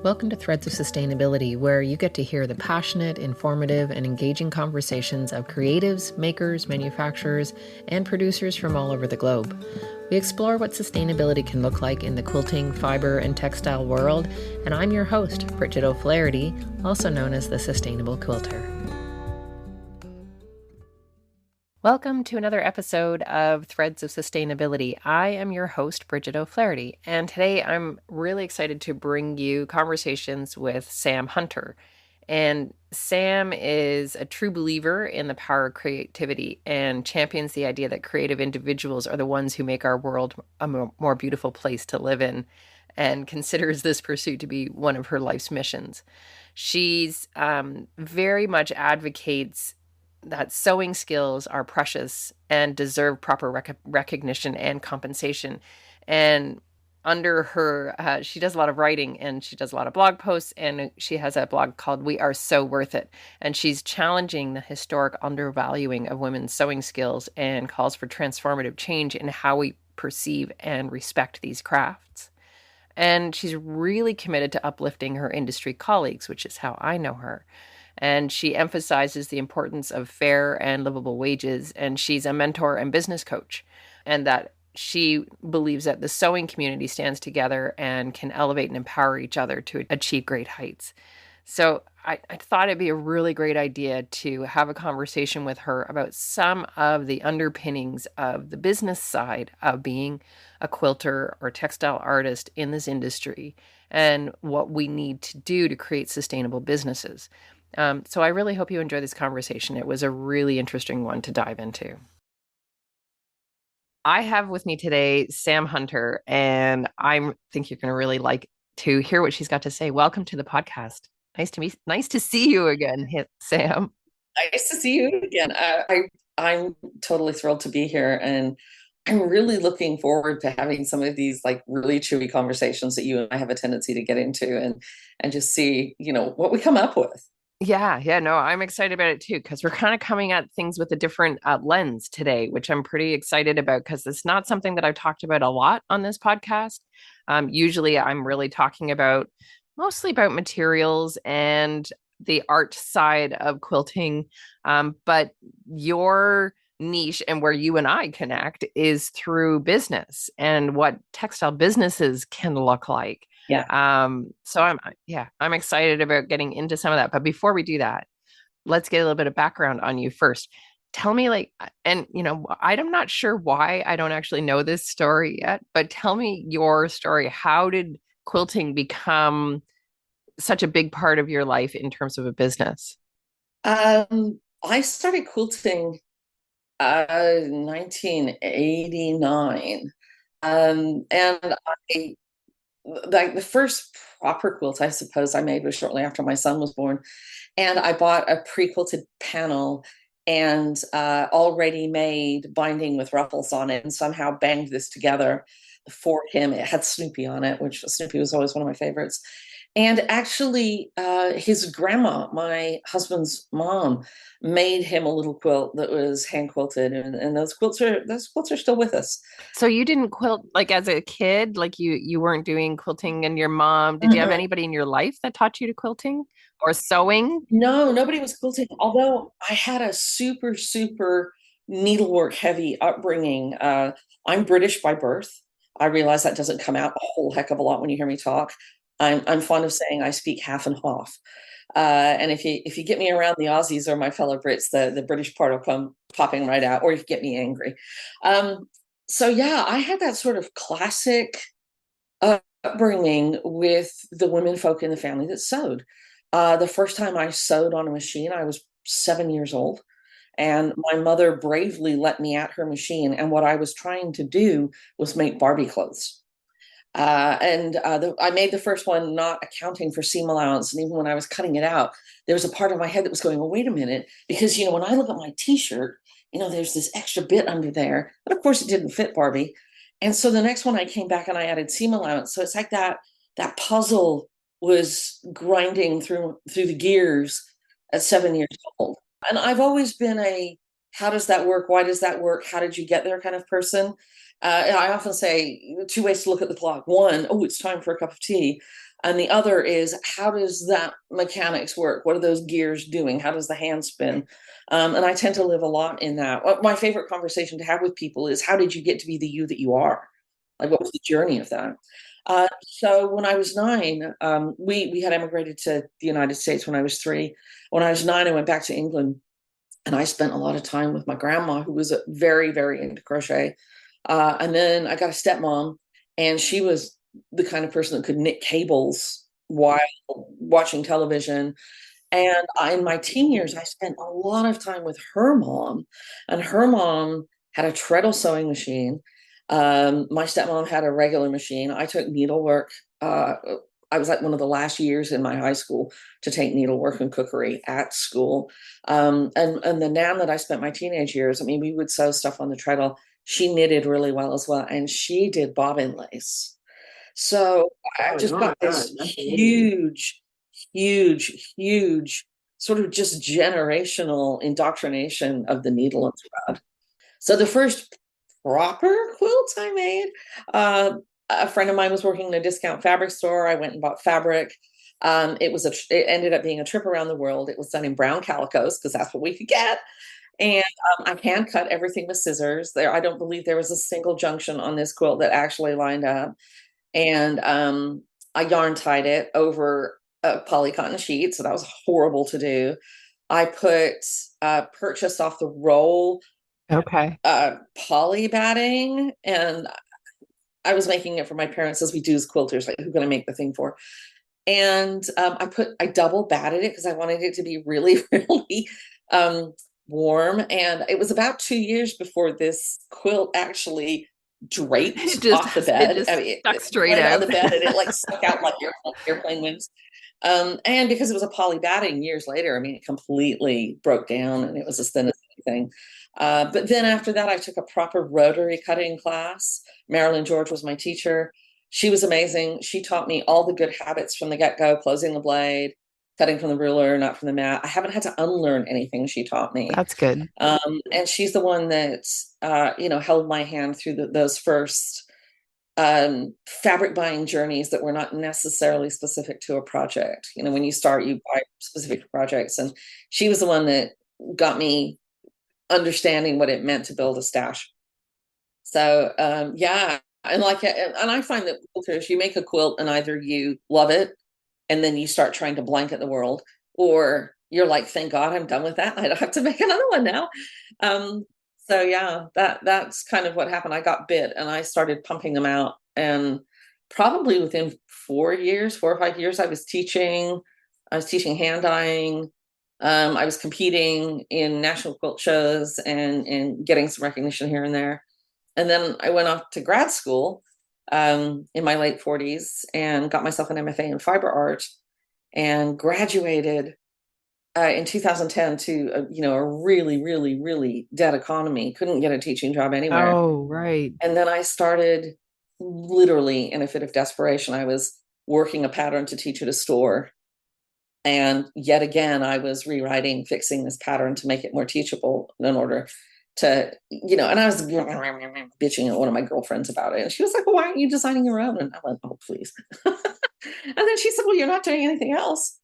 Welcome to Threads of Sustainability, where you get to hear the passionate, informative, and engaging conversations of creatives, makers, manufacturers, and producers from all over the globe. We explore what sustainability can look like in the quilting, fiber, and textile world, and I'm your host, Bridget O'Flaherty, also known as the Sustainable Quilter. Welcome to another episode of Threads of Sustainability. I am your host, Bridget O'Flaherty, and today I'm really excited to bring you conversations with Sam Hunter. And Sam is a true believer in the power of creativity and champions the idea that creative individuals are the ones who make our world a more beautiful place to live in, and considers this pursuit to be one of her life's missions. She's very much advocates that sewing skills are precious and deserve proper recognition and compensation. And under her, she does a lot of writing and she does a lot of blog posts, and she has a blog called We Are So Worth It. And she's challenging the historic undervaluing of women's sewing skills and calls for transformative change in how we perceive and respect these crafts. And she's really committed to uplifting her industry colleagues, which is how I know her. And she emphasizes the importance of fair and livable wages. And she's a mentor and business coach, and that she believes that the sewing community stands together and can elevate and empower each other to achieve great heights. So I thought it'd be a really great idea to have a conversation with her about some of the underpinnings of the business side of being a quilter or textile artist in this industry, and what we need to do to create sustainable businesses. So I really hope you enjoy this conversation. It was a really interesting one to dive into. I have with me today Sam Hunter, and I think you're going to really like to hear what she's got to say. Welcome to the podcast. Nice to see you again, Sam. Nice to see you again. I'm totally thrilled to be here, and I'm really looking forward to having some of these like really chewy conversations that you and I have a tendency to get into, and just see, what we come up with. Yeah, no, I'm excited about it too, because we're kind of coming at things with a different lens today, which I'm pretty excited about, because it's not something that I've talked about a lot on this podcast. Usually I'm really talking mostly about materials and the art side of quilting. But your niche and where you and I connect is through business and what textile businesses can look like. Yeah. So I'm excited about getting into some of that. But before we do that, let's get a little bit of background on you first. Tell me, I'm not sure why I don't actually know this story yet, but tell me your story. How did quilting become such a big part of your life in terms of a business? I started quilting 1989. And I like the first proper quilt I suppose I made was shortly after my son was born. And I bought a pre-quilted panel and already made binding with ruffles on it, and somehow banged this together for him. It had Snoopy on it, which Snoopy was always one of my favorites. And actually, his grandma, my husband's mom, made him a little quilt that was hand quilted, and those quilts are still with us. So you didn't quilt like as a kid, like you weren't doing quilting, and your mom, did you have Mm-mm. anybody in your life that taught you to quilting or sewing? No, nobody was quilting. Although I had a super, super needlework heavy upbringing. I'm British by birth. I realize that doesn't come out a whole heck of a lot when you hear me talk. I'm fond of saying I speak half and half. And if you get me around the Aussies or my fellow Brits, the British part will come popping right out, or you get me angry. So yeah, I had that sort of classic upbringing with the women folk in the family that sewed. The first time I sewed on a machine, I was 7 years old, and my mother bravely let me at her machine. And what I was trying to do was make Barbie clothes. I made the first one not accounting for seam allowance. And even when I was cutting it out, there was a part of my head that was going, well, wait a minute, because, when I look at my t-shirt, there's this extra bit under there. But of course it didn't fit Barbie. And so the next one I came back and I added seam allowance. So it's like that puzzle was grinding through the gears at 7 years old. And I've always been a, how does that work? Why does that work? How did you get there kind of person? I often say two ways to look at the clock. One, oh, it's time for a cup of tea. And the other is, how does that mechanics work? What are those gears doing? How does the hand spin? And I tend to live a lot in that. My favorite conversation to have with people is, how did you get to be the you that you are? Like, what was the journey of that? So when I was 9, we had emigrated to the United States when I was 3. When I was 9, I went back to England, and I spent a lot of time with my grandma, who was very, very into crochet. And then I got a stepmom, and she was the kind of person that could knit cables while watching television. And in my teen years, I spent a lot of time with her mom, and her mom had a treadle sewing machine. My stepmom had a regular machine. I took needlework. I was like one of the last years in my high school to take needlework and cookery at school. And the nan that I spent my teenage years, I mean, we would sew stuff on the treadle. She knitted really well as well, and she did bobbin lace. So I just got this huge, huge, huge sort of just generational indoctrination of the needle and thread. So the first proper quilt I made, a friend of mine was working in a discount fabric store. I went and bought fabric. It ended up being a trip around the world. It was done in brown calicos because that's what we could get. And I hand cut everything with scissors. I don't believe there was a single junction on this quilt that actually lined up. And I yarn tied it over a poly cotton sheet. So that was horrible to do. I purchased off the roll Okay. poly batting, and I was making it for my parents, as we do as quilters, like, who can I make the thing for? And I double batted it because I wanted it to be really, really warm. And it was about 2 years before this quilt actually draped off the bed. It I just mean, stuck it straight went on out. the bed, and it like stuck out like airplane wings. And because it was a poly batting years later, I mean, it completely broke down, and it was as thin as anything. But then after that, I took a proper rotary cutting class. Marilyn George was my teacher. She was amazing. She taught me all the good habits from the get-go: closing the blade, cutting from the ruler, not from the mat. I haven't had to unlearn anything she taught me. That's good. And she's the one that, held my hand through those first fabric buying journeys that were not necessarily specific to a project. When you start, you buy specific projects. And she was the one that got me understanding what it meant to build a stash. So yeah, and I find that quilters, you make a quilt and either you love it and then you start trying to blanket the world, or you're like, thank God I'm done with that. I don't have to make another one now. So yeah, that's kind of what happened. I got bit and I started pumping them out, and probably within 4 or 5 years, I was teaching hand dyeing. I was competing in national quilt shows and getting some recognition here and there. And then I went off to grad school in my late 40s and got myself an MFA in fiber art, and graduated in 2010 to a really, really, really dead economy. Couldn't get a teaching job anywhere. Oh, right. And then I started, literally in a fit of desperation. I was working a pattern to teach at a store. And yet again, I was rewriting, fixing this pattern to make it more teachable in order to, and I was bitching at one of my girlfriends about it. And she was like, well, why aren't you designing your own? And I went, oh, please. And then she said, well, you're not doing anything else.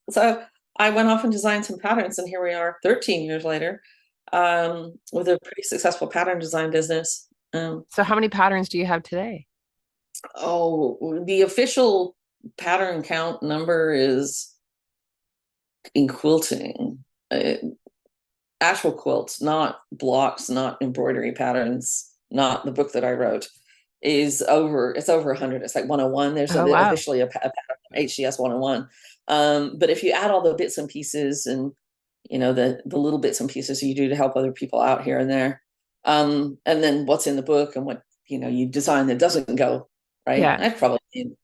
So I went off and designed some patterns, and here we are 13 years later, with a pretty successful pattern design business. So how many patterns do you have today? The official pattern count number is, in quilting, actual quilts, not blocks, not embroidery patterns, not the book that I wrote, it's over 100. It's like 101. There's Wow. officially a pattern, HCS 101. But if you add all the bits and pieces and the little bits and pieces you do to help other people out here and there, and then what's in the book and what you design that doesn't go right, Yeah, I've probably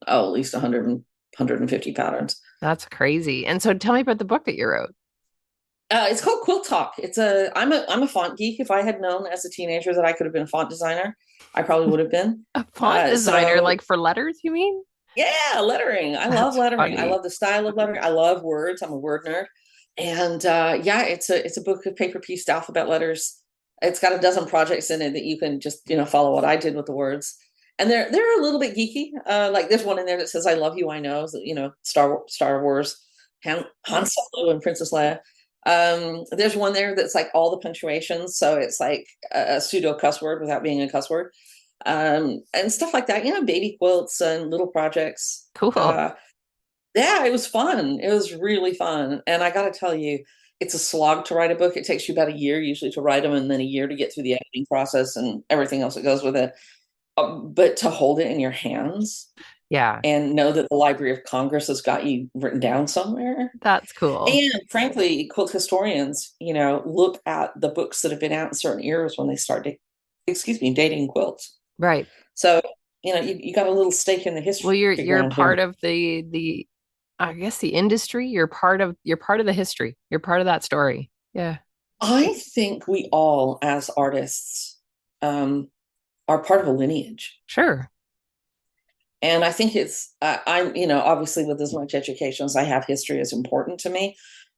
at least 150 patterns. that's crazy. And so tell me about the book that you wrote. It's called Quilt Talk. I'm a font geek. If I had known as a teenager that I could have been a font designer, I probably would have been. A font designer, So like for letters, you mean? yeah, lettering. I love That's lettering. I funny. love the style of lettering. I love words. I'm a word nerd. And yeah, it's a book of paper pieced alphabet letters. It's got a dozen projects in it that you can just follow what I did with the words. and they're a little bit geeky. Like there's one in there that says "I love you, I know." So, Star Wars, Han Solo and Princess Leia. There's one there that's like all the punctuations, so it's like a pseudo cuss word without being a cuss word, and stuff like that. Baby quilts and little projects. Cool. Yeah, it was fun. It was really fun, and I got to tell you, it's a slog to write a book. It takes you about a year usually to write them, and then a year to get through the editing process and everything else that goes with it. But to hold it in your hands Yeah, and know that the Library of Congress has got you written down somewhere. that's cool. And frankly, quilt historians, look at the books that have been out in certain eras when they started, dating quilts. Right. So, you got a little stake in the Well, history you're ground here. part of the I guess the industry. You're part of the history. You're part of that story. Yeah. I think we all, as artists, are part of a lineage. Sure. And I think I'm, obviously with as much education as I have, history is important to me.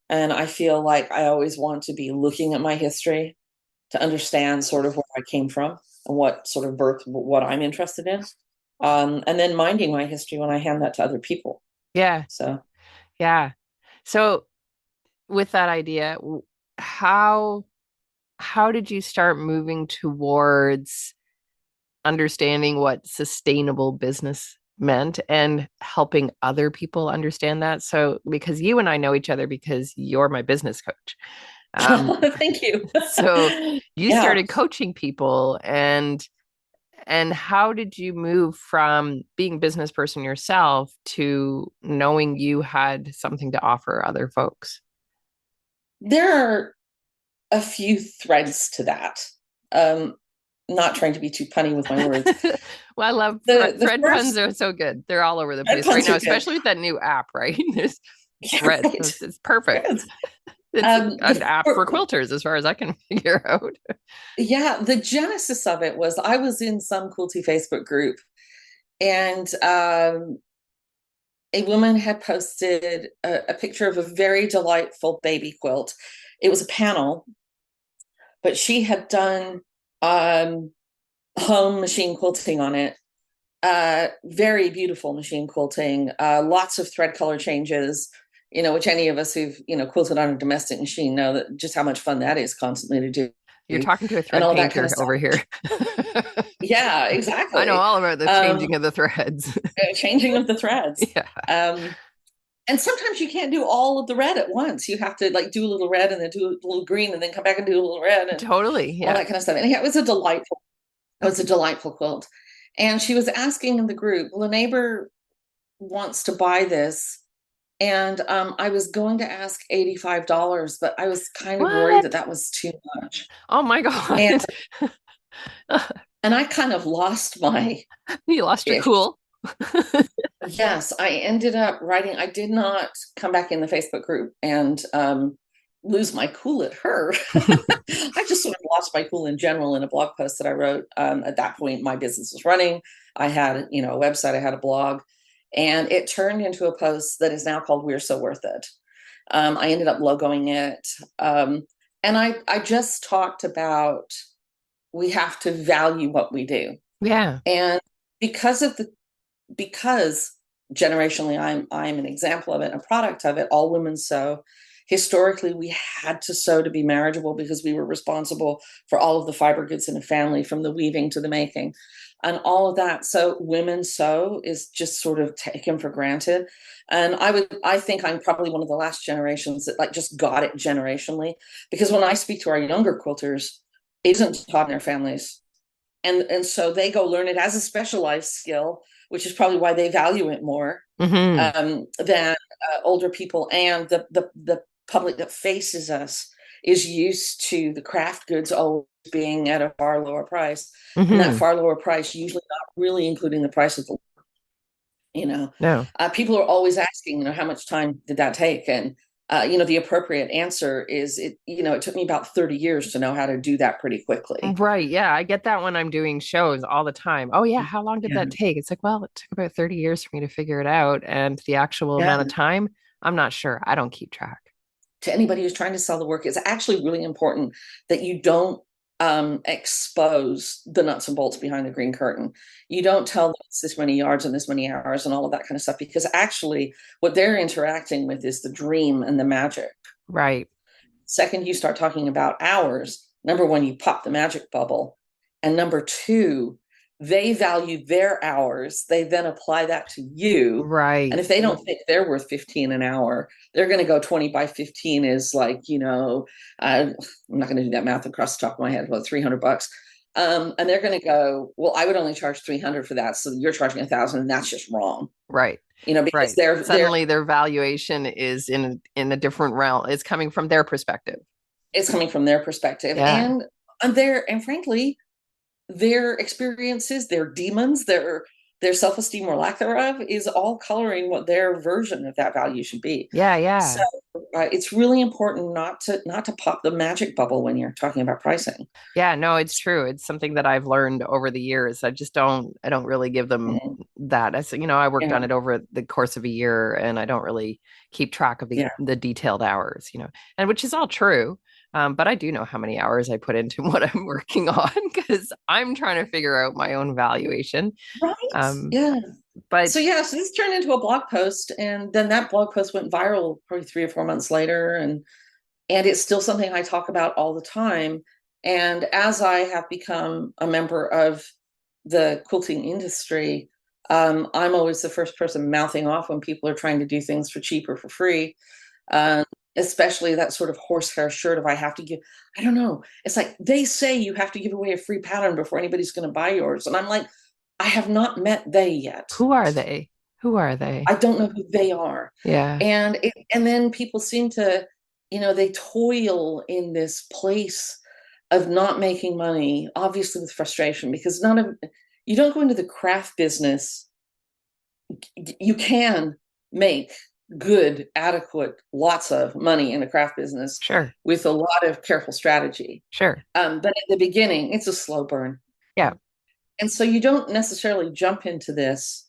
And I feel like I always want to be looking at my history to understand sort of where I came from and what sort of birth, what I'm interested in. And then minding my history when I hand that to other people. Yeah. So Yeah. So with that idea, how how did you start moving towards understanding what sustainable business meant and helping other people understand that? So, because you and I know each other because you're my business coach. Um, thank you. so you Yeah. started coaching people and how did you move from being a business person yourself to knowing you had something to offer other folks? There are a few threads to that. Um, Not trying to be too punny with my words. Well, I love The thread puns first are so good. They're all over the thread place right puns now, are good. especially with that new app, right? There's Yeah, threads. right. It's perfect. Threads. It's an app for The quilters, as far as I can figure out. Yeah, the genesis of it was I was in some Quilty Facebook group, and a woman had posted a picture of a very delightful baby quilt. It was a panel, but she had done um, home machine quilting on it. Very beautiful machine quilting, lots of thread color changes, which any of us who've, quilted on a domestic machine know that just how much fun that is constantly to do You're talking to a and thread all that kind of painter stuff. over here. Yeah, I know exactly. all about the Um, changing of the threads. Changing of the threads. Yeah, Um, and sometimes you can't do all of the red at once. You have to like do a little red and then do a little green and then come back and do a little red and totally. all Yeah. that kind of stuff. And yeah, it was a delightful quilt. And she was asking in the group, well, a neighbor wants to buy this. And I was going to ask $85, but I was kind of worried that What? that was too much. Oh my And God. and I kind of lost my You lost your ish. cool. Yes, I ended up writing. I did not come back in the Facebook group and lose my cool at her. I just sort of lost my cool in general in a blog post that I wrote. At that point, my business was running. I had, a website, I had a blog, and it turned into a post that is now called "We're So Worth It." I ended up logoing it, and I just talked about we have to value what we do, Yeah. and because of the because generationally I'm an example of it, a product of it. All women sew. Historically, we had to sew to be marriageable because we were responsible for all of the fiber goods in a family, from the weaving to the making and all of that. So women sew is just sort of taken for granted. And I think I'm probably one of the last generations that like just got it generationally, because when I speak to our younger quilters, it isn't taught in their families, and so they go learn it as a specialized skill, which is probably why they value it more Hmm. than older people. And the public that faces us is used to the craft goods always being at a far lower price, and that Hmm. far lower price usually not really including the price of the you know No. people are always asking, how much time did that take? And the appropriate answer is it took me about 30 years to know how to do that pretty quickly. Right. Yeah. I get that when I'm doing shows all the time. Oh, yeah. How long did Yeah. that take? It's like, well, it took about 30 years for me to figure it out. And the actual Yeah. amount of time, I'm not sure. I don't keep track. To anybody who's trying to sell the work, it's actually really important that you don't expose the nuts and bolts behind the green curtain. You don't tell them it's this many yards and this many hours and all of that kind of stuff, because actually what they're interacting with is the dream and the magic. Right. Second, you start talking about hours. Number one, you pop the magic bubble. And number two, they value their hours. They then apply that to you. And Right. if they don't think they're worth 15 an hour, they're going to go 20 by 15 is like, I'm not going to do that math across the top of my head, about $300. And they're going to go, well, I would only charge 300 for that. So you're charging 1,000, and that's just wrong. Right. Because Right. they're Suddenly their valuation is in a different realm. It's coming from their perspective. it's coming from their perspective. Yeah. And frankly, their experiences, their demons, their self-esteem or lack thereof is all coloring what their version of that value should be. Yeah. So Yeah. it's really important not to pop the magic bubble when you're talking about pricing. Yeah, no, it's true. It's something that I've learned over the years. I don't really give them Mhm. that. I worked Yeah, on it over the course of a year and I don't really keep track of yeah, the detailed hours, and which is all true. But I do know how many hours I put into what I'm working on because I'm trying to figure out my own valuation. right. Um, Yeah. but So this turned into a blog post, and then that blog post went viral probably 3 or 4 months later, and it's still something I talk about all the time. And as I have become a member of the quilting industry, I'm always the first person mouthing off when people are trying to do things for cheap or for free. Um, Especially that sort of horsehair shirt of I don't know. It's like they say you have to give away a free pattern before anybody's going to buy yours. And I'm like, I have not met they yet. who are they? Who are they? I don't know who they are. Yeah, And then people seem to, they toil in this place of not making money, obviously with frustration, because you don't go into the craft business. You can make good, adequate, lots of money in the craft business sure, with a lot of careful strategy. sure. But at the beginning, it's a slow burn. Yeah, And so you don't necessarily jump into this,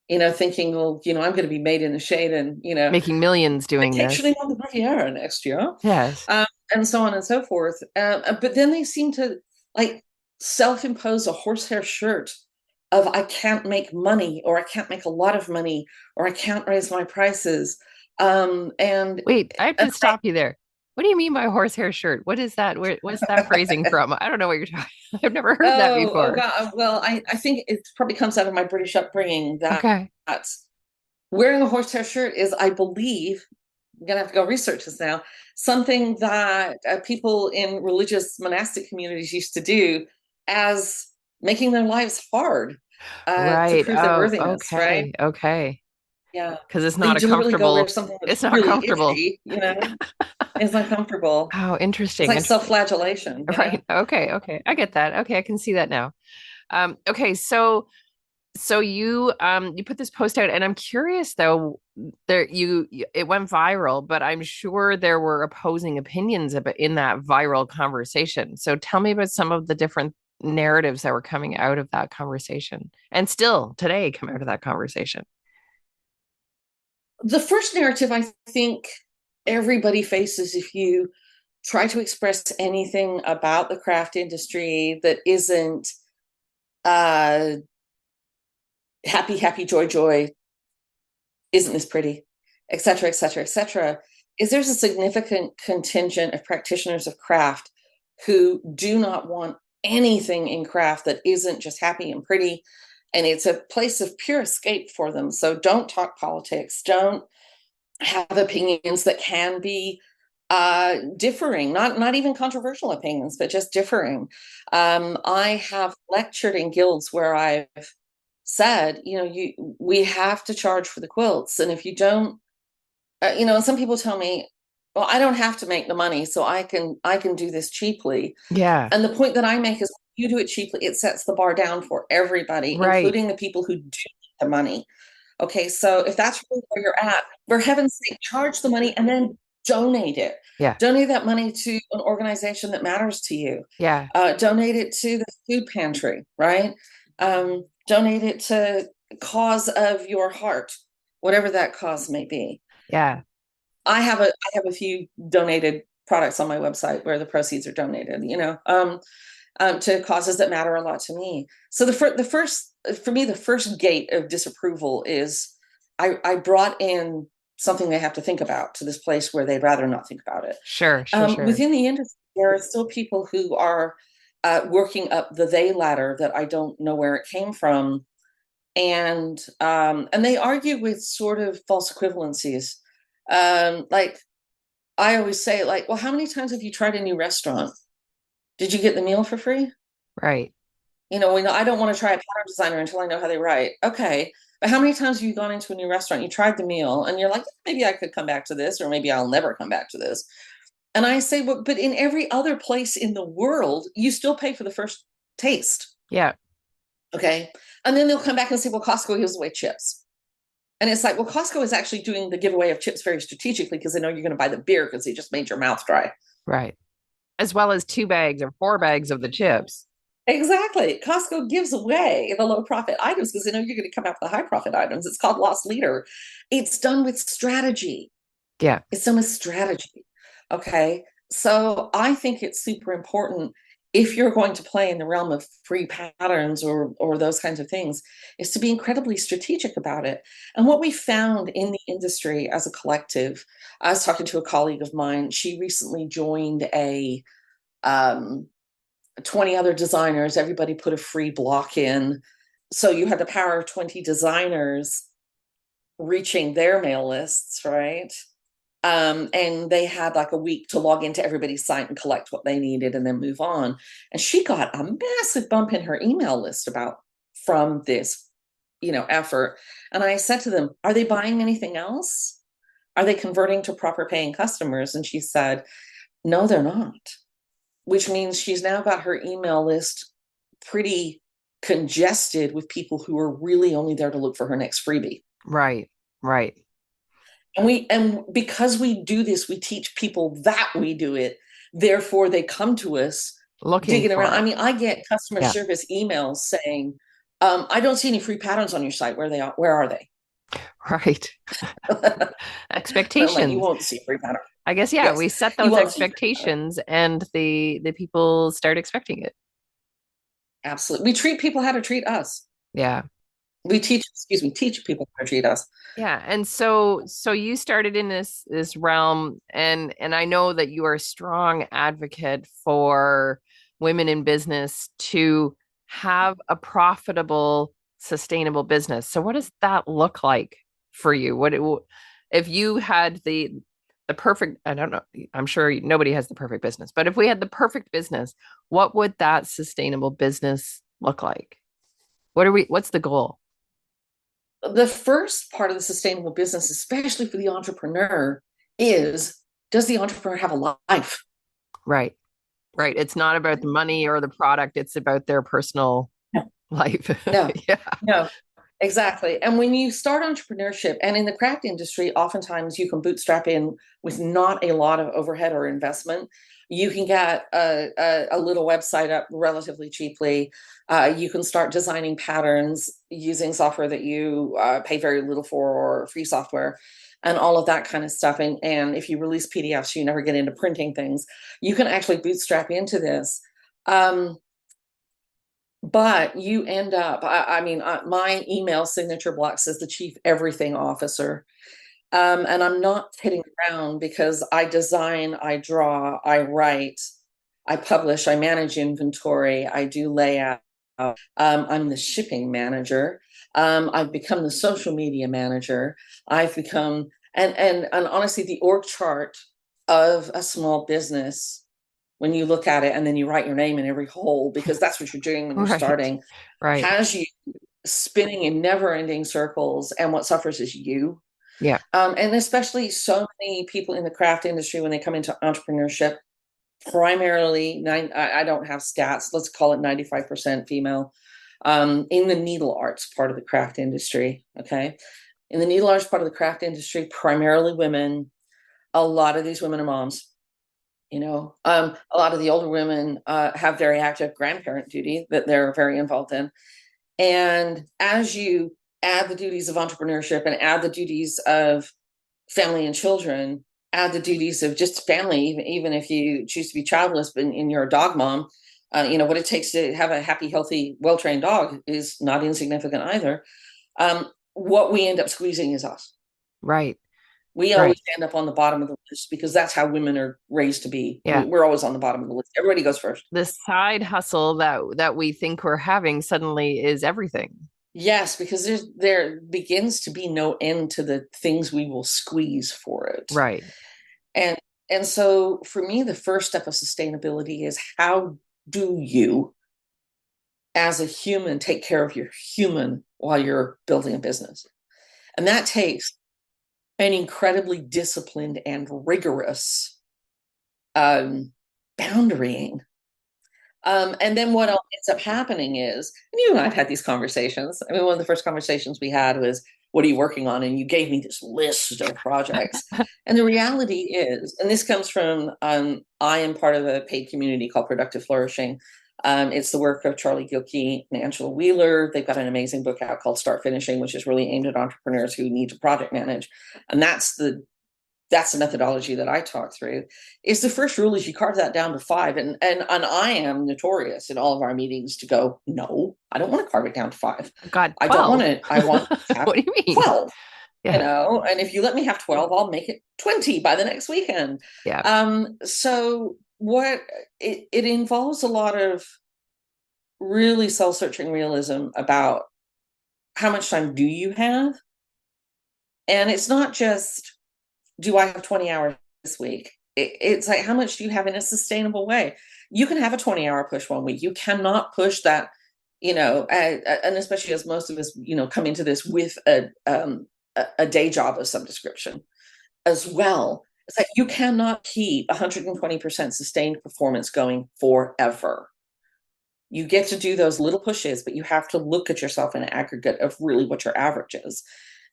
thinking, well, I'm going to be made in the shade and, making millions doing vacationing this. on the Riviera next year, Yes, um, and so on and so forth. But then they seem to like self-impose a horsehair shirt of I can't make money, or I can't make a lot of money, or I can't raise my prices. And wait, I have to I, stop you there. What do you mean by horsehair shirt? What is that? What's that phrasing from? I don't know what you're talking. I've never heard that oh before. God, well, I think it probably comes out of my British upbringing that Okay. wearing a horsehair shirt is, I believe, I'm gonna have to go research this now, something that people in religious monastic communities used to do as making their lives hard to Right. prove their Oh, worthiness, right? okay. Okay. Yeah. Because it's They not a deliberately go wear comfortable, something that's it's not really comfortable. itchy, It's uncomfortable. Oh, It's interesting. like Interesting. self-flagellation, Right. Okay. Okay. I get that. Okay. I can see that now. Okay. So you put this post out and I'm curious though, it went viral, but I'm sure there were opposing opinions about in that viral conversation. So tell me about some of the different narratives that were coming out of that conversation and still today come out of that conversation. The first narrative I think everybody faces if you try to express anything about the craft industry that isn't uh, happy, happy, joy, joy, isn't this pretty, et cetera, et cetera, et cetera, is there's a significant contingent of practitioners of craft who do not want anything in craft that isn't just happy and pretty. And it's a place of pure escape for them. So don't talk politics, don't have opinions that can be differing, not even controversial opinions, but just differing. I have lectured in guilds where I've said, we have to charge for the quilts, and if you don't, and some people tell me, well, I don't have to make the money, so I can do this cheaply. Yeah. And the point that I make is, you do it cheaply, it sets the bar down for everybody, Right. including the people who do need the money. Okay, so if that's really where you're at, for heaven's sake, charge the money and then donate it. Yeah. Donate that money to an organization that matters to you. Yeah. Donate it to the food pantry, right? Donate it to cause of your heart, whatever that cause may be. Yeah. I have a few donated products on my website where the proceeds are donated, to causes that matter a lot to me. So the first, for me, the first gate of disapproval is I brought in something they have to think about to this place where they'd rather not think about it. Sure, sure, sure. Within the industry, there are still people who are working up the they ladder that I don't know where it came from, and they argue with sort of false equivalencies. Like I always say, like, well, how many times have you tried a new restaurant? Did you get the meal for free? Right. I don't want to try a pattern designer until I know how they write. Okay. But how many times have you gone into a new restaurant, you tried the meal, and you're like, maybe I could come back to this, or maybe I'll never come back to this. And I say, well, but in every other place in the world, you still pay for the first taste. Yeah. Okay. And then they'll come back and say, well, Costco gives away chips. And it's like, well, Costco is actually doing the giveaway of chips very strategically because they know you're going to buy the beer because they just made your mouth dry. Right. As well as 2 bags or 4 bags of the chips. Exactly. Costco gives away the low profit items because they know you're going to come out with the high profit items. It's called loss leader. It's done with strategy. Yeah. It's done with strategy. Okay. So I think it's super important if you're going to play in the realm of free patterns or those kinds of things, is to be incredibly strategic about it. And what we found in the industry as a collective, I was talking to a colleague of mine. She recently joined a 20 other designers. Everybody put a free block in. So you had the power of 20 designers reaching their mail lists, right? And they had like a week to log into everybody's site and collect what they needed and then move on. And she got a massive bump in her email list from this, effort. And I said to them, are they buying anything else? Are they converting to proper paying customers? And she said, no, they're not, which means she's now got her email list pretty congested with people who are really only there to look for her next freebie. Right. Right. And because we do this, we teach people that we do it. Therefore, they come to us Looking digging for around. I it. mean, I get customer Yeah. service emails saying, I don't see any free patterns on your site. Where are they? Right. And I'm like, you Expectations. won't see free pattern. I guess, yeah, Yes, we set you those won't see free pattern. expectations and the people start expecting it. Absolutely. We treat people how to treat us. Yeah. Teach people how to treat us. Yeah. And so you started in this realm, and I know that you are a strong advocate for women in business to have a profitable, sustainable business. So what does that look like for you? If you had the perfect, I don't know, I'm sure nobody has the perfect business, but if we had the perfect business, what would that sustainable business look like? What's the goal? The first part of the sustainable business, especially for the entrepreneur, is, does the entrepreneur have a life? Right. Right. It's not about the money or the product, it's about their personal No, life. no, Yeah. no, exactly. And when you start entrepreneurship, and in the craft industry, oftentimes you can bootstrap in with not a lot of overhead or investment. You can get a little website up relatively cheaply. You can start designing patterns using software that you pay very little for, or free software, and all of that kind of stuff. And if you release PDFs, you never get into printing things. You can actually bootstrap into this. Um, but you end up, I mean, my email signature block says the chief everything officer. And I'm not kidding around, because I design, I draw, I write, I publish, I manage inventory, I do layout. I'm the shipping manager. I've become the social media manager. I've become, and honestly, the org chart of a small business, when you look at it and then you write your name in every hole, because that's what you're doing when you're Right. starting, Right. has you spinning in never ending circles. And what suffers is you. Yeah. And especially so many people in the craft industry, when they come into entrepreneurship, primarily, I don't have stats, let's call it 95% female, in the needle arts part of the craft industry. Okay. In the needle arts part of the craft industry, primarily women. A lot of these women are moms. A lot of the older women have very active grandparent duty that they're very involved in. And as you add the duties of entrepreneurship and add the duties of family and children, add the duties of just family, even if you choose to be childless and you're a dog mom. What it takes to have a happy, healthy, well-trained dog is not insignificant either. What we end up squeezing is us. Right. We Right. always end up on the bottom of the list because that's how women are raised to be. Yeah. We're always on the bottom of the list. Everybody goes first. The side hustle that we think we're having suddenly is everything. Yes, because there begins to be no end to the things we will squeeze for it. Right. And and so for me, the first step of sustainability is how do you, as a human, take care of your human while you're building a business? And that takes an incredibly disciplined and rigorous boundarying. And then what else ends up happening is, and you and I've had these conversations. I mean, one of the first conversations we had was, what are you working on? And you gave me this list of projects. And the reality is, and this comes from, I am part of a paid community called Productive Flourishing. It's the work of Charlie Gilkey and Angela Wheeler. They've got an amazing book out called Start Finishing, which is really aimed at entrepreneurs who need to project manage. And that's the methodology that I talk through. Is the first rule is you carve that down to 5. And I am notorious in all of our meetings to go, no, I don't want to carve it down to 5. God, I don't 12. want to, I want to have What do you mean? 12, Yeah. and if you let me have 12, I'll make it 20 by the next weekend. Yeah. So what it involves a lot of really soul-searching realism about how much time do you have? And it's not just, do I have 20 hours this week? It's like, how much do you have in a sustainable way? You can have a 20-hour push one week. You cannot push that, and especially as most of us, come into this with a day job of some description as well. It's like you cannot keep 120% sustained performance going forever. You get to do those little pushes, but you have to look at yourself in an aggregate of really what your average is.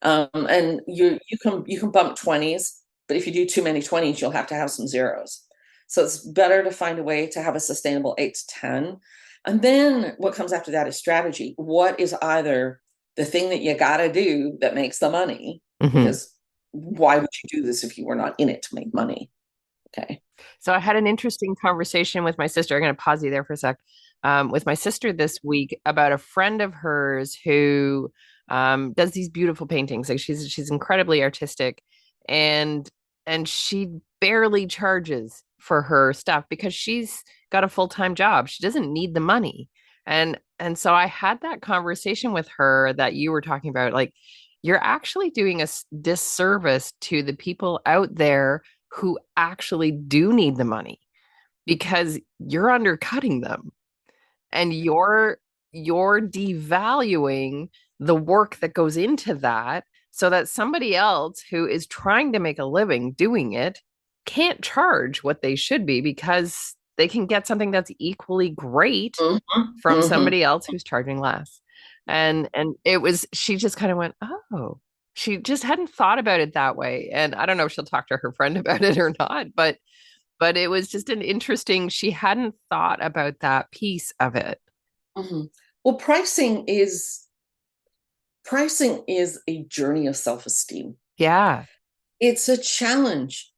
And you can bump 20s, but if you do too many 20s, you'll have to have some zeros. So it's better to find a way to have a sustainable 8 to 10. And then what comes after that is strategy. What is either the thing that you got to do that makes the money? Mm-hmm. Because why would you do this if you were not in it to make money? Okay. So I had an interesting conversation with my sister. I'm going to pause you there for a sec. With my sister this week about a friend of hers who does these beautiful paintings. Like she's incredibly artistic, and she barely charges for her stuff because she's got a full-time job. She doesn't need the money. And so I had that conversation with her that you were talking about. Like, you're actually doing a disservice to the people out there who actually do need the money because you're undercutting them and you're devaluing the work that goes into that so that somebody else who is trying to make a living doing it can't charge what they should be because they can get something that's equally great from somebody else who's charging less. And it was, she just kind of went, oh, she just hadn't thought about it that way. And I don't know if she'll talk to her friend about it or not, but it was just an interesting, she hadn't thought about that piece of it. Mm-hmm. Well, pricing is a journey of self-esteem. Yeah. It's a challenge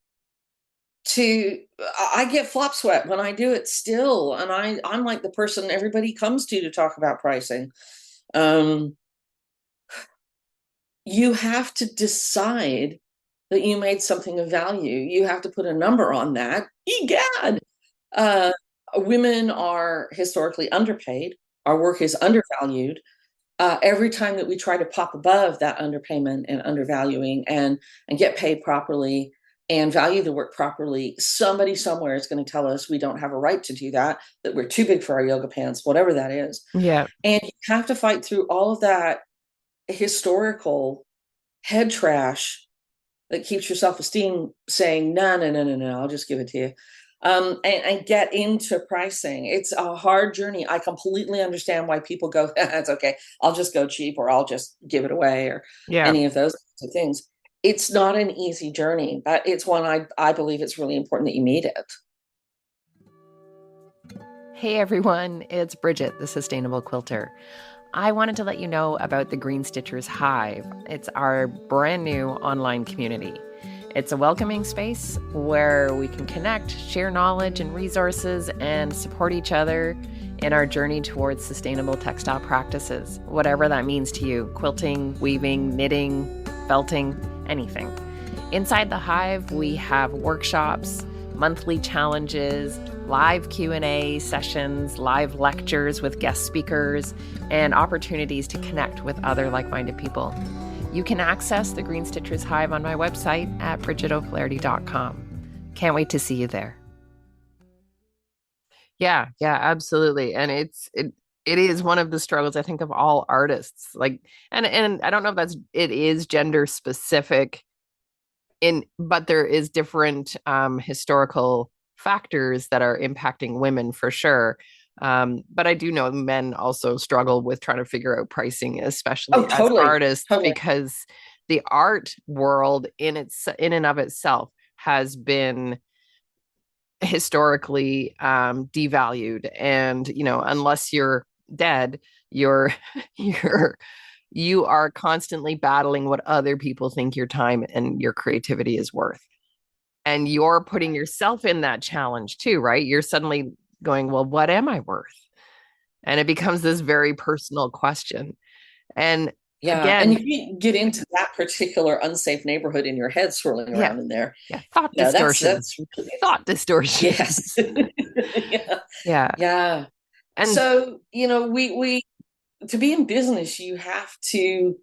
I get flop sweat when I do it still. And I'm like the person everybody comes to talk about pricing. You have to decide that you made something of value. You have to put a number on that. Egad. Women are historically underpaid. Our work is undervalued. Every time that we try to pop above that underpayment and undervaluing and get paid properly and value the work properly, somebody somewhere is going to tell us we don't have a right to do that, that we're too big for our yoga pants, whatever that is. Yeah. And you have to fight through all of that historical head trash that keeps your self-esteem saying, no, I'll just give it to you. And get into pricing. It's a hard journey. I completely understand why people go, that's okay, I'll just go cheap or I'll just give it away or any of those kinds of things. It's not an easy journey, but it's one I believe it's really important that you meet it. Hey everyone, it's Bridget, the Sustainable Quilter. I wanted to let you know about the Green Stitchers Hive. It's our brand new online community. It's a welcoming space where we can connect, share knowledge and resources, and support each other in our journey towards sustainable textile practices, whatever that means to you: quilting, weaving, knitting, felting, anything. Inside the Hive, we have workshops, monthly challenges, live Q&A sessions, live lectures with guest speakers, and opportunities to connect with other like-minded people. You can access the Green Stitchers Hive on my website at bridgetoflaherty.com. Can't wait to see you there. Yeah, absolutely. And it is one of the struggles, I think, of all artists. Like, and I don't know if it is gender specific but there is different historical factors that are impacting women for sure. But I do know men also struggle with trying to figure out pricing, especially Oh, as totally. artists, Totally. because the art world in and of itself has been historically devalued. And, unless you're dead, you're you are constantly battling what other people think your time and your creativity is worth. And you're putting yourself in that challenge too, right? You're suddenly going, well, what am I worth? And it becomes this very personal question. And Yeah. And again, you get into that particular unsafe neighborhood in your head swirling yeah, around in there. thought distortion, That's really, thought distortion. yes. Yeah. Yeah. Yeah. And So, we to be in business, you have to,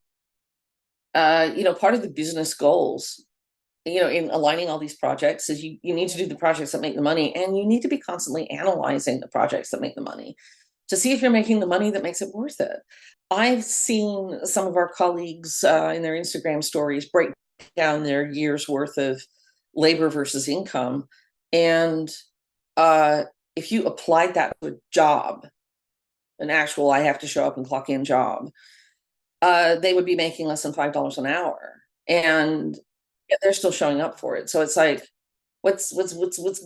part of the business goals, in aligning all these projects is you need to do the projects that make the money, and you need to be constantly analyzing the projects that make the money to see if you're making the money that makes it worth it. I've seen some of our colleagues in their Instagram stories break down their year's worth of labor versus income. And if you applied that to a job, an actual I have to show up and clock in job, they would be making less than $5 an hour. And they're still showing up for it. So it's like, what's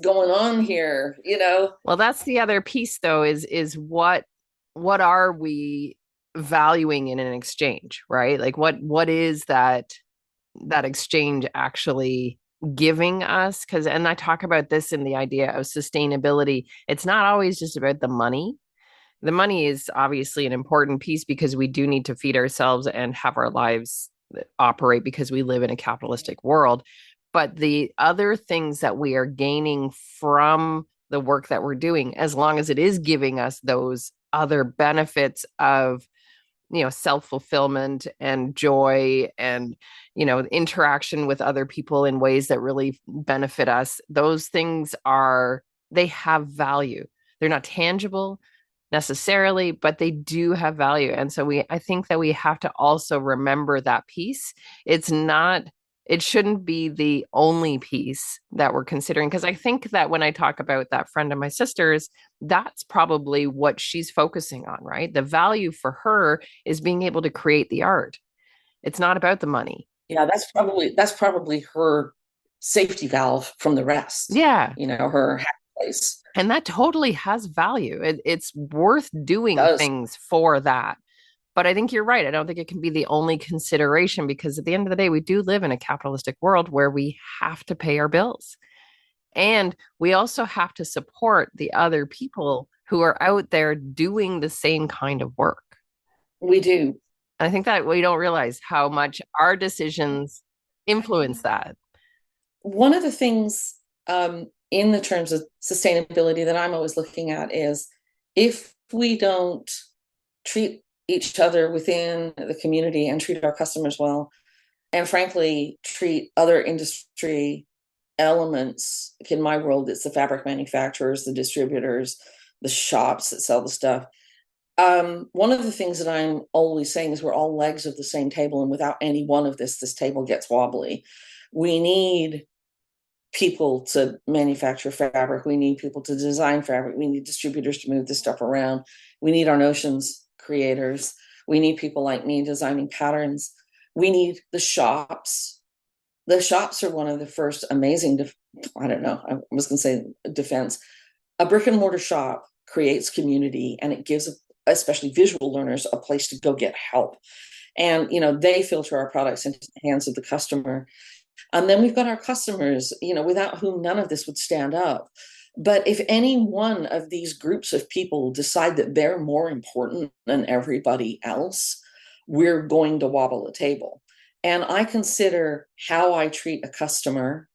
going on here? well, that's the other piece though, is what are we valuing in an exchange, right? Like what is that exchange actually giving us? Because, and I talk about this in the idea of sustainability, it's not always just about the money. The money is obviously an important piece because we do need to feed ourselves and have our lives operate because we live in a capitalistic world. But the other things that we are gaining from the work that we're doing, as long as it is giving us those other benefits of, self-fulfillment and joy and, interaction with other people in ways that really benefit us, those things they have value. They're not tangible necessarily, but they do have value. And so I think that we have to also remember that piece. It shouldn't be the only piece that we're considering. Because I think that when I talk about that friend of my sister's, that's probably what she's focusing on, right? The value for her is being able to create the art. It's not about the money. Yeah, that's probably her safety valve from the rest. Yeah. Her happy place. And that totally has value. It's worth It doing does. things for that. But I think you're right. I don't think it can be the only consideration because at the end of the day, we do live in a capitalistic world where we have to pay our bills. And we also have to support the other people who are out there doing the same kind of work. We do. And I think that we don't realize how much our decisions influence that. One of the things in the terms of sustainability that I'm always looking at is if we don't treat each other within the community and treat our customers well, and frankly, treat other industry elements. In my world, it's the fabric manufacturers, the distributors, the shops that sell the stuff. One of the things that I'm always saying is we're all legs of the same table, and without any one of this table gets wobbly. We need people to manufacture fabric. We need people to design fabric. We need distributors to move this stuff around. We need our notions creators. We need people like me designing patterns. We need the shops. The shops are one of the first amazing, I don't know, I was going to say defense. A brick and mortar shop creates community, and it gives especially visual learners a place to go get help. And, they filter our products into the hands of the customer. And then we've got our customers, without whom none of this would stand up. But if any one of these groups of people decide that they're more important than everybody else, we're going to wobble a table. And I consider how I treat a customer,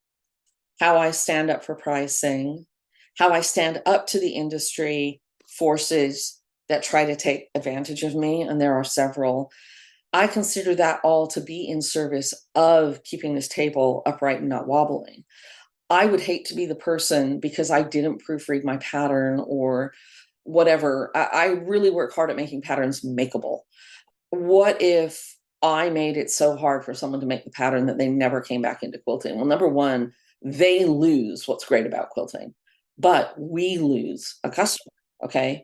how I stand up for pricing, how I stand up to the industry forces that try to take advantage of me, and there are several. I consider that all to be in service of keeping this table upright and not wobbling. I would hate to be the person because I didn't proofread my pattern or whatever. I really work hard at making patterns makeable. What if I made it so hard for someone to make the pattern that they never came back into quilting? Well, number one, they lose what's great about quilting, but we lose a customer. Okay.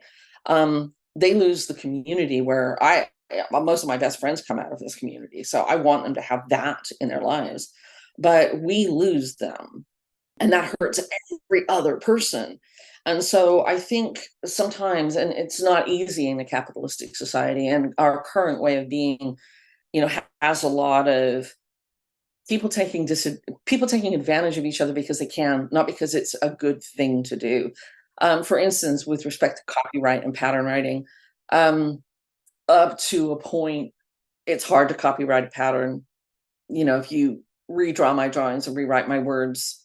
They lose the community where most of my best friends come out of this community. So I want them to have that in their lives, but we lose them, and that hurts every other person. And so I think sometimes, and it's not easy in a capitalistic society, and our current way of being, has a lot of people taking advantage of each other because they can, not because it's a good thing to do. For instance, with respect to copyright and pattern writing, up to a point, it's hard to copyright a pattern. If you redraw my drawings and rewrite my words,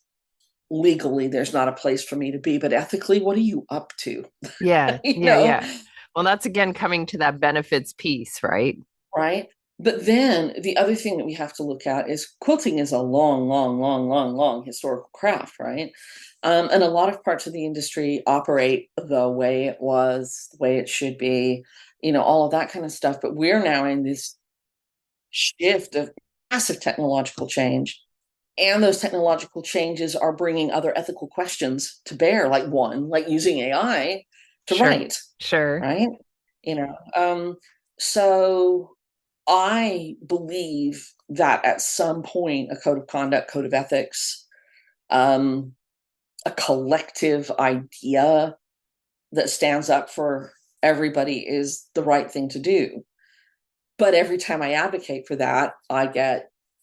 legally, there's not a place for me to be. But ethically, what are you up to? Yeah, you yeah, know, yeah. Well, that's again coming to that benefits piece, right? right? But then the other thing that we have to look at is quilting is a long, long, long, long, long historical craft, right? And a lot of parts of the industry operate the way it was, the way it should be, all of that kind of stuff. But we're now in this shift of massive technological change. And those technological changes are bringing other ethical questions to bear, like using AI to Sure, write, sure. right? You know, so I believe that at some point, a code of conduct, code of ethics, um, a collective idea that stands up for everybody is the right thing to do. But every time I advocate for that,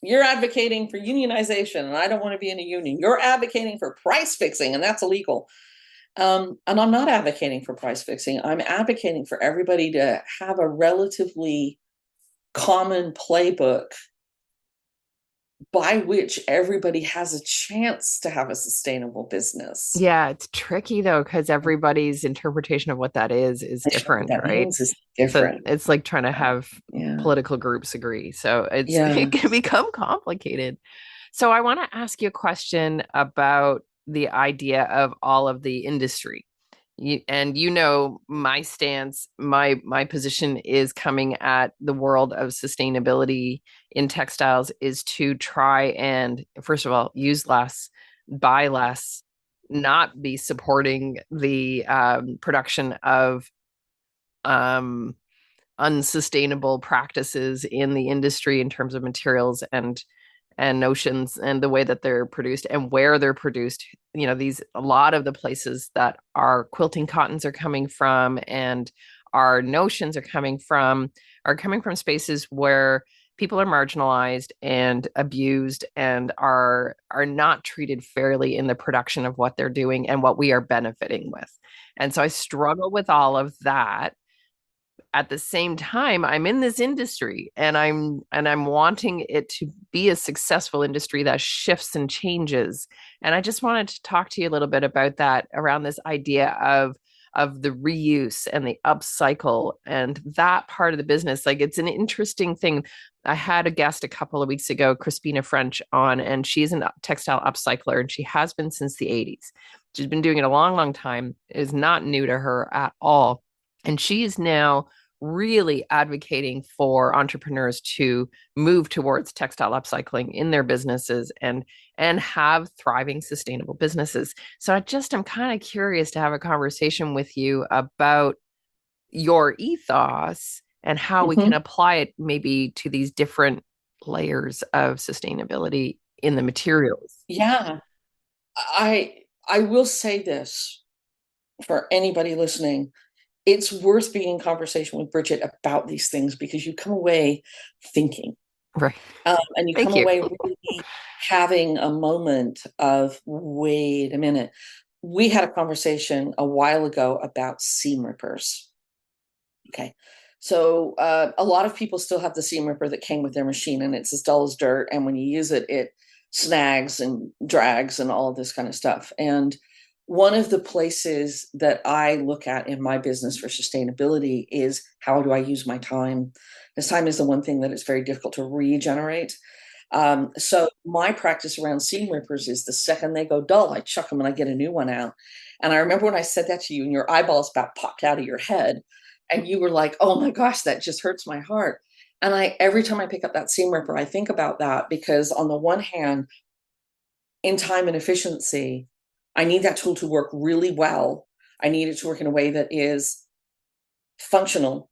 you're advocating for unionization, and I don't want to be in a union. You're advocating for price fixing, and that's illegal. And I'm not advocating for price fixing. I'm advocating for everybody to have a relatively common playbook by which everybody has a chance to have a sustainable business. Yeah, it's tricky though, because everybody's interpretation of what that is What different, that right? means is So different. it's like trying to have Yeah. political groups agree. So Yeah. it can become complicated. So I want to ask you a question about the idea of all of the industry. And my stance, my position is coming at the world of sustainability in textiles is to try and, first of all, use less, buy less, not be supporting the production of um, unsustainable practices in the industry in terms of materials and notions and the way that they're produced and where they're produced. These a lot of the places that our quilting cottons are coming from and our notions are coming from spaces where people are marginalized and abused and are not treated fairly in the production of what they're doing and what we are benefiting with. And so I struggle with all of that. At the same time, I'm in this industry and I'm wanting it to be a successful industry that shifts and changes. And I just wanted to talk to you a little bit about that, around this idea of the reuse and the upcycle and that part of the business. Like, it's an interesting thing. I had a guest a couple of weeks ago, Crispina French, on, and she's a textile upcycler, and she has been since the 80s. She's been doing it a long, long time. It is not new to her at all. And she is now really advocating for entrepreneurs to move towards textile upcycling in their businesses and have thriving sustainable businesses. So I'm kind of curious to have a conversation with you about your ethos and how we can Mhm. apply it maybe to these different layers of sustainability in the materials. Yeah. I will say this for anybody listening. It's worth being in conversation with Bridget about these things because you come away thinking, Right. and you Thank come you. away really having a moment of, wait a minute. We had a conversation a while ago about seam rippers. Okay. So a lot of people still have the seam ripper that came with their machine, and it's as dull as dirt. And when you use it, it snags and drags and all of this kind of stuff. And one of the places that I look at in my business for sustainability is, how do I use my time? This time is the one thing that it's very difficult to regenerate. So my practice around seam rippers is, the second they go dull, I chuck them and I get a new one out. And I remember when I said that to you, and your eyeballs about popped out of your head, and you were like, oh my gosh, that just hurts my heart. And every time I pick up that seam ripper, I think about that, because on the one hand, in time and efficiency, I need that tool to work really well. I need it to work in a way that is functional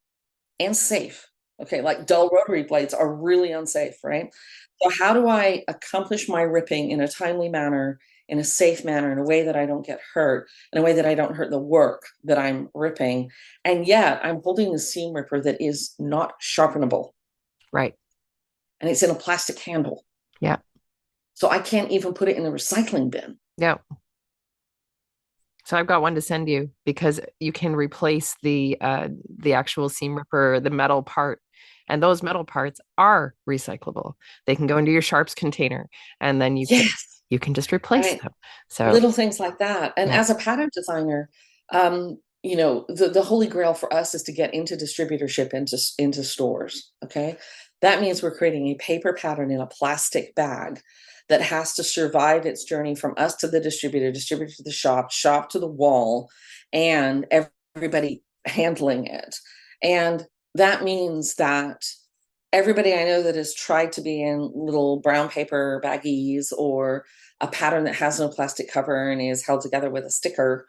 and safe. Okay, like dull rotary blades are really unsafe, right? So how do I accomplish my ripping in a timely manner, in a safe manner, in a way that I don't get hurt, in a way that I don't hurt the work that I'm ripping, and yet I'm holding a seam ripper that is not sharpenable, Right. and it's in a plastic handle. Yeah. So I can't even put it in the recycling bin. Yeah. So I've got one to send you, because you can replace the actual seam ripper, the metal part, and those metal parts are recyclable. They can go into your sharps container, and then Yes. you can just replace Right. them. So Little things like that. And yeah. as a pattern designer, the holy grail for us is to get into distributorship, into stores. Okay. That means we're creating a paper pattern in a plastic bag that has to survive its journey from us to the distributor, distributor to the shop to the wall, and everybody handling it. And that means that everybody I know that has tried to be in little brown paper baggies, or a pattern that has no plastic cover and is held together with a sticker,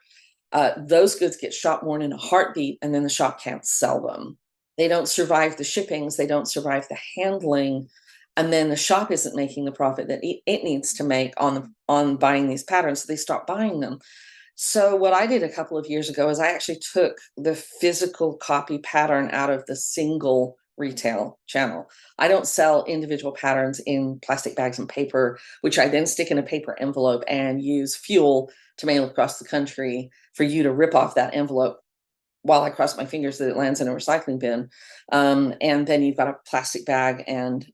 those goods get shop worn in a heartbeat, and then the shop can't sell them. They don't survive the shippings, they don't survive the handling, and then the shop isn't making the profit that it needs to make on buying these patterns, so they stop buying them. So what I did a couple of years ago is, I actually took the physical copy pattern out of the single retail channel. I don't sell individual patterns in plastic bags and paper, which I then stick in a paper envelope and use fuel to mail across the country for you to rip off that envelope while I cross my fingers that it lands in a recycling bin. And then you've got a plastic bag and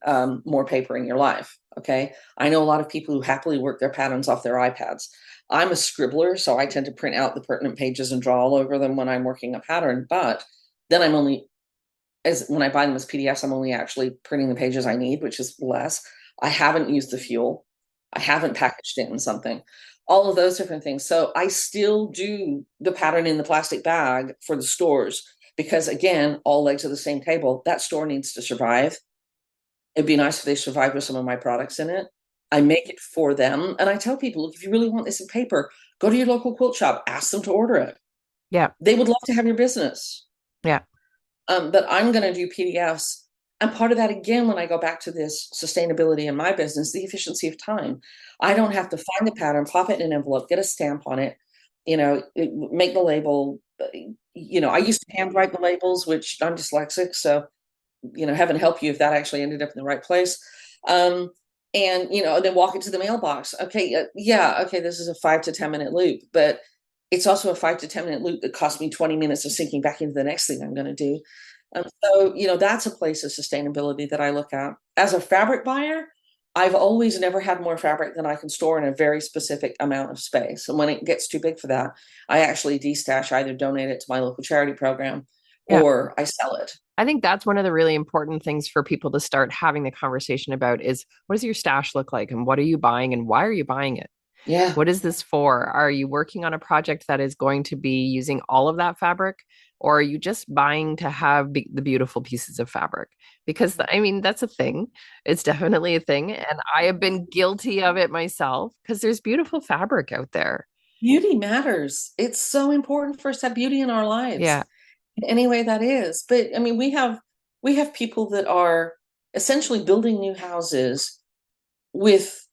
more paper in your life. Okay. I know a lot of people who happily work their patterns off their iPads. I'm a scribbler, so I tend to print out the pertinent pages and draw all over them when I'm working a pattern. But then when I buy them as PDFs, I'm only actually printing the pages I need, which is less. I haven't used the fuel. I haven't packaged it in something, all of those different things. So I still do the pattern in the plastic bag for the stores, because again, all legs are the same table. That store needs to survive. It'd be nice if they survived with some of my products in it. I make it for them. And I tell people, look, if you really want this in paper, go to your local quilt shop, ask them to order it. Yeah. They would love to have your business. Yeah. But I'm going to do PDFs. And part of that, again, when I go back to this sustainability in my business, the efficiency of time. I don't have to find the pattern, pop it in an envelope, get a stamp on it, make the label. I used to handwrite the labels, which I'm dyslexic. So, heaven help you if that actually ended up in the right place. And then walk it to the mailbox. Okay. Yeah. Okay. This is a 5 to 10 minute loop, but it's also a 5 to 10 minute loop that cost me 20 minutes of sinking back into the next thing I'm going to do. So, that's a place of sustainability that I look at. As a fabric buyer, I've always never had more fabric than I can store in a very specific amount of space. And when it gets too big for that, I actually destash, either donate it to my local charity program, Yeah. or I sell it. I think that's one of the really important things for people to start having the conversation about is, what does your stash look like, and what are you buying, and why are you buying it? Yeah. What is this for? Are you working on a project that is going to be using all of that fabric, or are you just buying to have the beautiful pieces of fabric? Because I mean, that's a thing. It's definitely a thing. And I have been guilty of it myself, because there's beautiful fabric out there. Beauty matters. It's so important for us to have beauty in our lives, Yeah. in any way that is. But I mean, we have people that are essentially building new houses with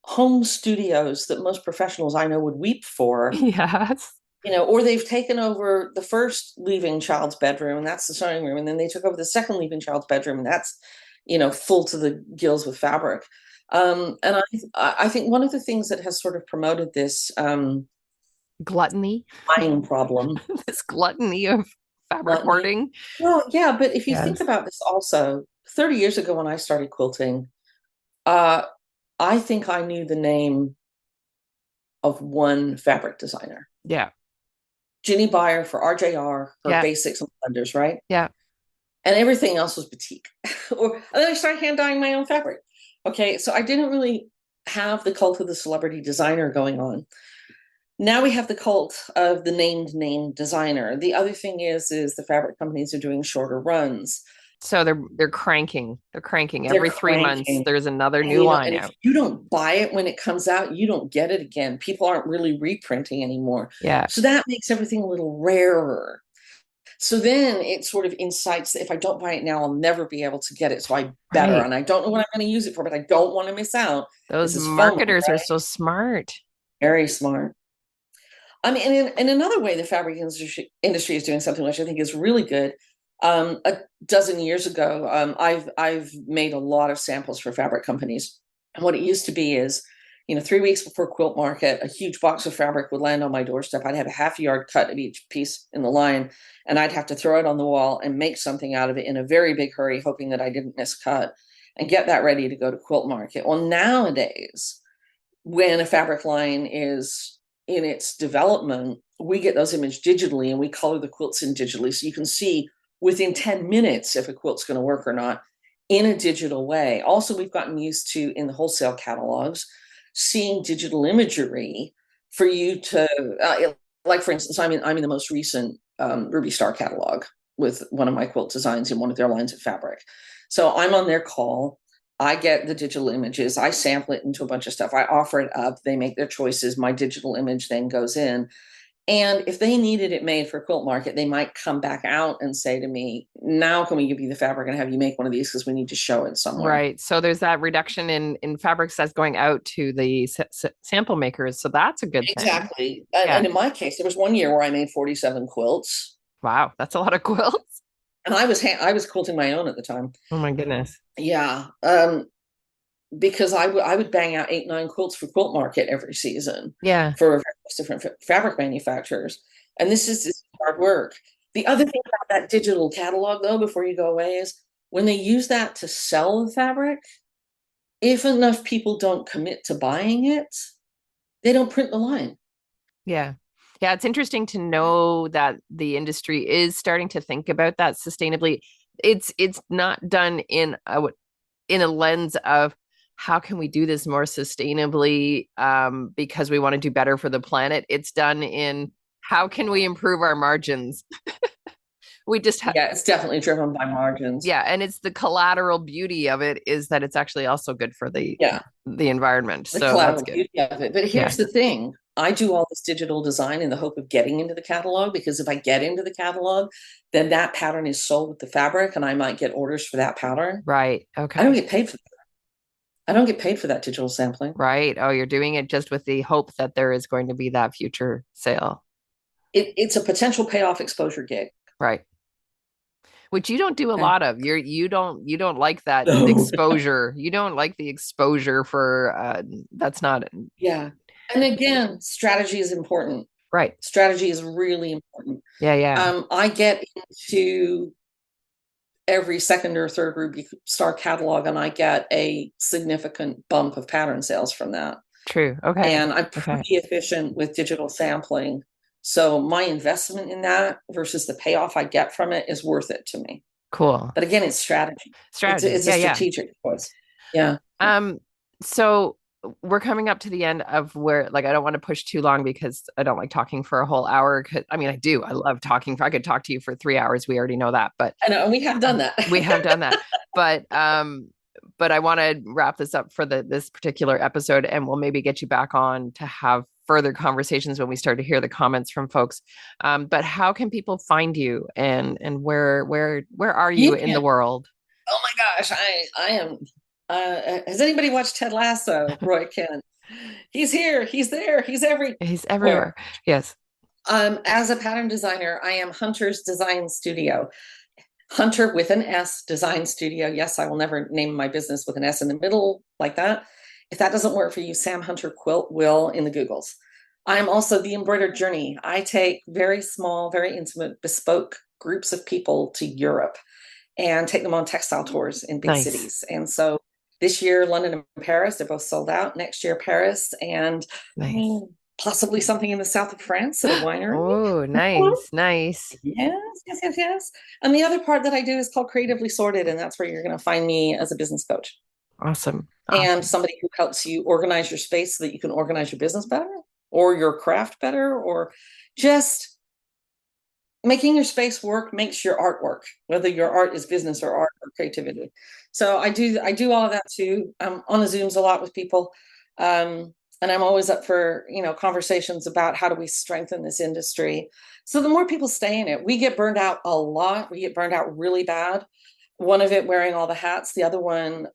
home studios that most professionals I know would weep for, Yes. or they've taken over the first leaving child's bedroom, and that's the sewing room, and then they took over the second leaving child's bedroom, and that's full to the gills with fabric. And I think one of the things that has sort of promoted this Gluttony, buying problem, this gluttony of fabric gluttony. hoarding. Well, yeah, but if you think Yes. about this also, 30 years ago when I started quilting, uh, I think I knew the name of one fabric designer, Yeah. Ginny Byer for RJR, her Yeah. basics and blenders, right? Yeah. And everything else was boutique. And then I started hand dyeing my own fabric. Okay, so I didn't really have the cult of the celebrity designer going on. Now we have the cult of the named name designer. The other thing is the fabric companies are doing shorter runs. So they're cranking. They're cranking They're every 3 months. cranking. There's another And, new line and if out. you don't buy it when it comes out, you don't get it again. People aren't really reprinting anymore. Yeah. So that makes everything a little rarer. So then it sort of incites that if I don't buy it now, I'll never be able to get it. So I better. Right. And I don't know what I'm going to use it for, but I don't want to miss out. Those This is FOMO, marketers are right? so smart. Very smart. I mean, in another way, the fabric industry is doing something which I think is really good. A dozen years ago, I've made a lot of samples for fabric companies, and what it used to be is, 3 weeks before quilt market, a huge box of fabric would land on my doorstep. I'd have a half yard cut of each piece in the line, and I'd have to throw it on the wall and make something out of it in a very big hurry, hoping that I didn't miscut, and get that ready to go to quilt market. Well, nowadays, when a fabric line is in its development, we get those images digitally and we color the quilts in digitally. So you can see within 10 minutes if a quilt's going to work or not in a digital way. Also, we've gotten used to, in the wholesale catalogs, seeing digital imagery for you to, like for instance, I'm in the most recent Ruby Star catalog with one of my quilt designs in one of their lines of fabric. So I'm on their call. I get the digital images, I sample it into a bunch of stuff, I offer it up, they make their choices, my digital image then goes in. And if they needed it made for quilt market, they might come back out and say to me, now can we give you the fabric and have you make one of these because we need to show it somewhere. Right. So there's that reduction in fabrics that's going out to the sample makers. So that's a good thing. Exactly. Yeah. And in my case, there was one year where I made 47 quilts, Wow. That's a lot of quilts. and I was quilting my own at the time. Oh my goodness. Yeah. Because I would bang out 8, 9 quilts for quilt market every season Yeah. for different fabric manufacturers. And this is hard work. The other thing about that digital catalog, though, before you go away, is when they use that to sell the fabric, if enough people don't commit to buying it, they don't print the line. Yeah. Yeah. It's interesting to know that the industry is starting to think about that sustainably. It's not done in a lens of how can we do this more sustainably because we want to do better for the planet. It's done in how can we improve our margins. We just Yeah, it's definitely driven by margins. yeah, and it's the collateral beauty of it is that it's actually also good for Yeah, the environment, the so that's collateral good. beauty of it. But Yeah. here's the thing. I do all this digital design in the hope of getting into the catalog, because if I get into the catalog, then that pattern is sold with the fabric and I might get orders for that pattern. Right. I don't Okay. get paid for that. I don't get paid for that digital sampling. Right. Oh, you're doing it just with the hope that there is going to be that future sale. It's a potential payoff exposure gig. Right. Which you don't do a Okay. lot of. You don't like that No. exposure. You don't like the exposure for that's not Yeah. And again, strategy is important. right. Strategy is really important. Yeah, yeah. I get into every second or third Ruby Star catalog and I get a significant bump of pattern sales from that. True. Okay. And I'm Okay. pretty efficient with digital sampling. So my investment in that versus the payoff I get from it is worth it to me. Cool. But again, it's strategy. Strategy. It's a Yeah, yeah. strategic choice. Yeah. Um, so we're coming up to the end of where, like, I don't want to push too long because I don't like talking for a whole hour. 'Cause, I mean, I do. I love talking. I could talk to you for 3 hours. We already know that, but I know, and we have done that. we have done that. But I want to wrap this up for this particular episode, and we'll maybe get you back on to have further conversations when we start to hear the comments from folks. But how can people find you, and where are you You in the can. world? Oh my gosh, I am. Has anybody watched Ted Lasso? Roy Kent. He's here. He's there. He's He's everywhere. everywhere. Yes. As a pattern designer, I am Hunter's Design Studio. Hunter with an S Design Studio. Yes, I will never name my business with an S in the middle like that. If that doesn't work for you, Sam Hunter Quilt will in the Googles. I'm also the Embroidered Journey. I take very small, very intimate, bespoke groups of people to Europe and take them on textile tours in big Nice. cities. And so this year, London and Paris, they're both sold out. Next year, Paris, and Nice. possibly something in the south of France at a winery. Oh, nice. Nice. Yes, yes, yes, yes. And the other part that I do is called Creatively Sorted, and that's where you're going to find me as a business coach Awesome. and Awesome. somebody who helps you organize your space so that you can organize your business better or your craft better, or just making your space work makes your art work, whether your art is business or art or creativity. So I do all of that too. I'm on the Zooms a lot with people. And I'm always up for, conversations about how do we strengthen this industry. So the more people stay in it, we get burned out a lot. We get burned out really bad. One of it wearing all the hats, the other one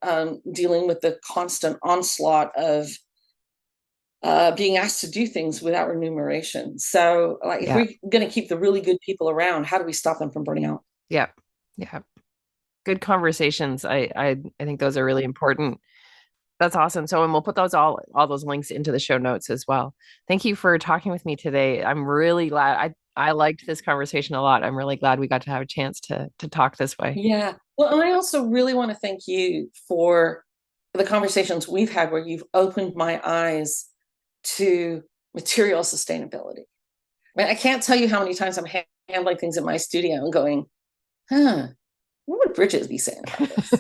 dealing with the constant onslaught of being asked to do things without remuneration. So, like, if Yeah. we're going to keep the really good people around, how do we stop them from burning out? Yeah. Yeah. Good conversations. I think those are really important. That's awesome. So, and we'll put those all those links into the show notes as well. Thank you for talking with me today. I'm really glad. I liked this conversation a lot. I'm really glad we got to have a chance to talk this way. Yeah. Well, and I also really want to thank you for the conversations we've had where you've opened my eyes to material sustainability. I mean, I can't tell you how many times I'm handling things in my studio and going, huh, what would Bridget be saying about this?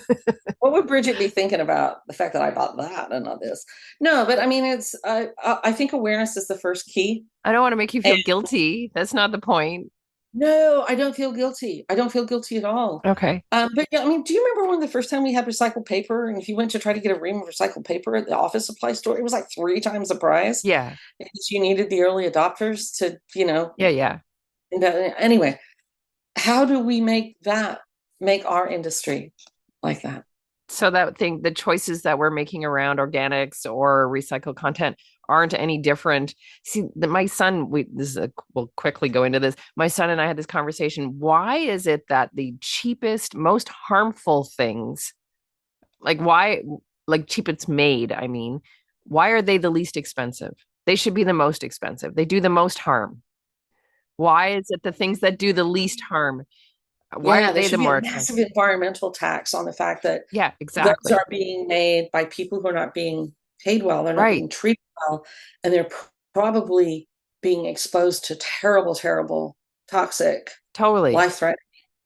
What would Bridget be thinking about the fact that I bought that and not this? No, but I mean, I think awareness is the first key. I don't want to make you And feel guilty. That's not the point. no, I don't feel guilty. I don't feel guilty at all. Okay. But yeah, I mean, do you remember when the first time we had recycled paper, and if you went to try to get a ream of recycled paper at the office supply store, it was like 3 times the price Yeah. because you needed the early adopters to, Yeah. Yeah. anyway, how do we make our industry like that? So that thing, the choices that we're making around organics or recycled content aren't any different. See, my son, we'll quickly go into this. My son and I had this conversation. Why is it that the cheapest, most harmful things, like why, like cheapest made, I mean, why are they the least expensive? They should be the most expensive. They do the most harm. Why is it the things that do the least harm? Why are Yeah, there they the should be more a expensive? massive environmental tax on the fact that Yeah, those exactly. are being made by people who are not being paid well, they're not Right. being treated well, and they're probably being exposed to terrible, terrible, toxic, Totally. life-threatening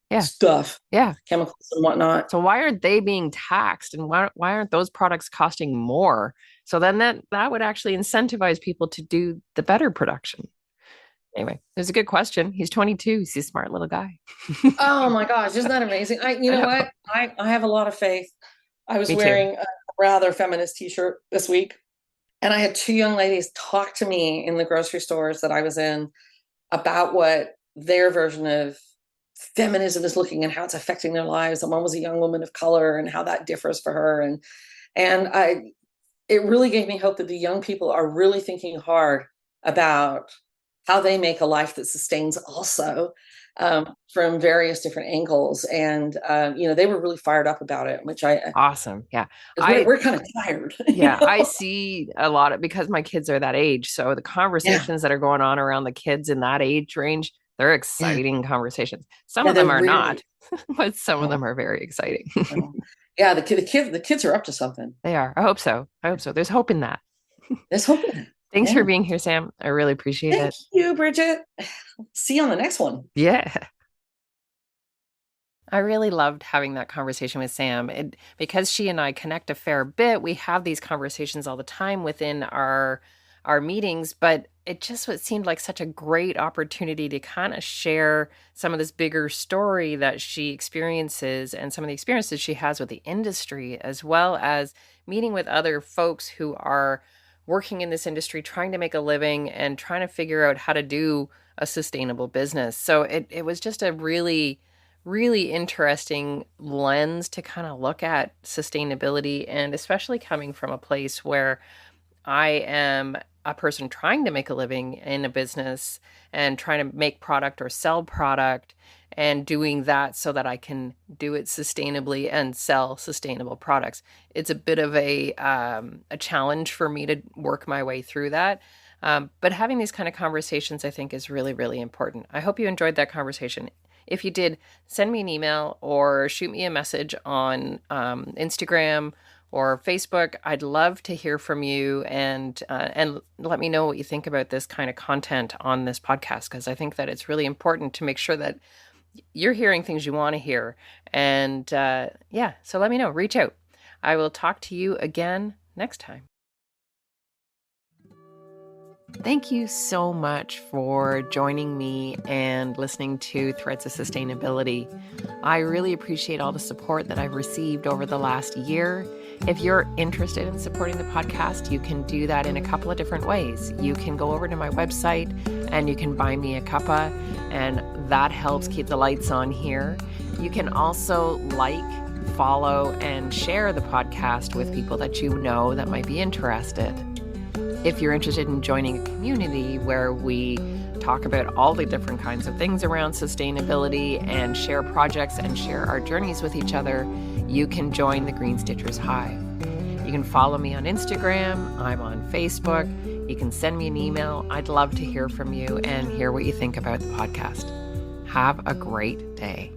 Yeah. stuff, Yeah. chemicals and whatnot. So why aren't they being taxed and why aren't those products costing more? So then that would actually incentivize people to do the better production. Anyway, it's a good question. He's 22. He's a smart little guy. Oh my gosh, isn't that amazing? You I know know. what? I have a lot of faith. I was Me too. wearing a rather feminist t-shirt this week, and I had two young ladies talk to me in the grocery stores that I was in about what their version of feminism is looking and how it's affecting their lives. And one was a young woman of color and how that differs for her. And it really gave me hope that the young people are really thinking hard about how they make a life that sustains also, from various different angles. And they were really fired up about it, which Awesome. Yeah. because I we're kind of tired, yeah, I see a lot of because my kids are that age. So the Yeah, conversations that are going on around the kids in that age range, they're yeah, exciting conversations. Some yeah. of They're them are not, really, but some of oh, them are very exciting. oh. Yeah. The kids are up to something. They are. I hope so. I hope so. There's hope in that. Let's hope in it. Thanks for Yeah. being here, Sam. I really appreciate Thank it. you, Bridget. See you on the next one. Yeah. I really loved having that conversation with Sam. Because she and I connect a fair bit, we have these conversations all the time within our meetings, but it just what seemed like such a great opportunity to kind of share some of this bigger story that she experiences and some of the experiences she has with the industry, as well as meeting with other folks who are working in this industry, trying to make a living and trying to figure out how to do a sustainable business. So it was just a really interesting lens to kind of look at sustainability, and especially coming from a place where I am a person trying to make a living in a business and trying to make product or sell product. and doing that so that I can do it sustainably and sell sustainable products. It's a bit of a challenge for me to work my way through that. But having these kind of conversations, I think, is really, really important. I hope you enjoyed that conversation. If you did, send me an email or shoot me a message on Instagram or Facebook. I'd love to hear from you and let me know what you think about this kind of content on this podcast, because I think that it's really important to make sure that you're hearing things you want to hear. And so let me know. Reach out. I will talk to you again next time. Thank you so much for joining me and listening to Threads of Sustainability. I really appreciate all the support that I've received over the last year. If you're interested in supporting the podcast, you can do that in a couple of different ways. You can go over to my website and you can buy me a cuppa, and that helps keep the lights on here. You can also follow, and share the podcast with people that you know that might be interested. If you're interested in joining a community where we talk about all the different kinds of things around sustainability and share projects and share our journeys with each other, you can join the Green Stitchers Hive. You can follow me on Instagram. I'm on Facebook. You can send me an email. I'd love to hear from you and hear what you think about the podcast. Have a great day.